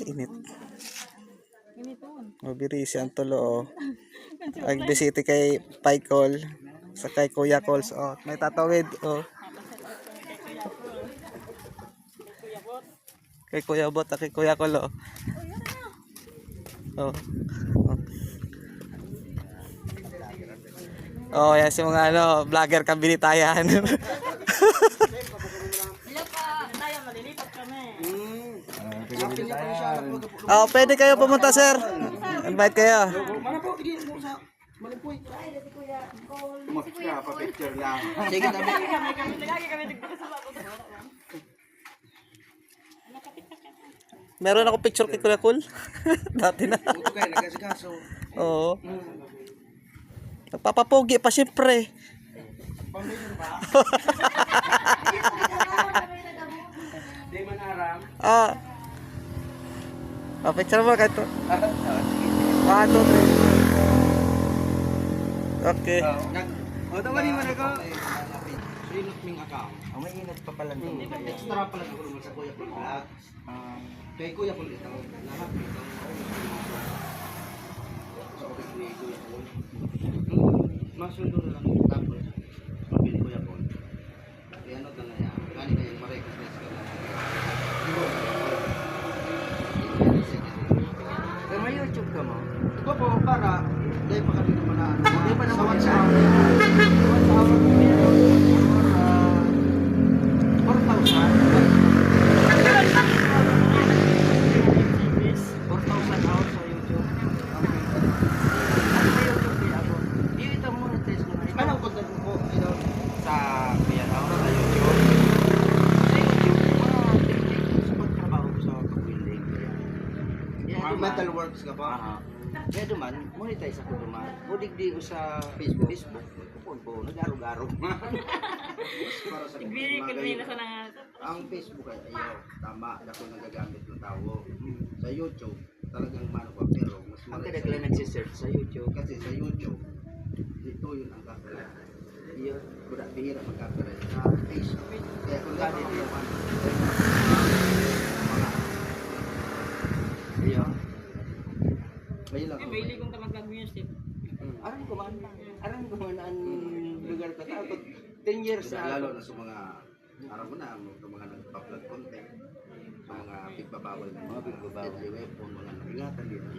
Init. Initon. Mabirisi ang tulo. Agbisiti kay Paikol. Sa kay Kuya Cols. Oh, may tatawid. Oh. Kay Kuya Bot, kay Kuya Col. Oh. Oh. Oh, yan si mga vlogger kabilitayan. Hello pa. Tayo malilipat kami. Oh, pwede kayo pumunta, sir. Invite kayo. Pa-picture lang. Sige, lagi kami dito sa bago. Meron ako picture kay Kuya Cool. Dati na. Ito kayo, nagasigaso. Oo. Nagpapapogi pa siyempre. Di man aram. Ah. Picture mo kahit to. 1, 2, 3. Okay. O, tama ni man ako. Sinot ming account. May inat pa pala ito. Extra pala ako naman sa Kuya Pul Vlog. Kay Kuya Pul ito. Lahat ito. Sa office ni Kuya Pul. Masundo na lang yung tapos. Mabili Kuya Pul. Kaya ano na yan. Kani kayong ma-recognize ka na. Pero may YouTube ka mo? Ito po para dahil pa kami naman na Hindi pa naman sa siya. Anong content mo po? Ito? Sa Pianaw, sa YouTube. Sa YouTube, support trabaho ko sa pag-building. Mental works ka pa? Kaya duman, monetize ako duman. Budig di ko sa Facebook. Kupon po, nag-arog-arog. Para sa Bili ko nila sa nang ang Facebook ay ayaw, tama, ako nagagamit ng tao. Sa YouTube, talagang mano ko, pero mas Ang malaki kadaglan nagsisearch sa YouTube. kasi sa YouTube, dito yun ang copyright. Iyon. Bihira mag-copyright. Sa Facebook, kaya kung dati Dati yung mga Iyon. may lang. bili kong mag music. Aram ko man. Aram ko man ang lugar ko. Tapos 10 years na Lalo ako. na sa mga araw mo na, sa mga nagpa-vlog content, sa mga pigbabawal ng mga deadly weapon, mga ingatan dito.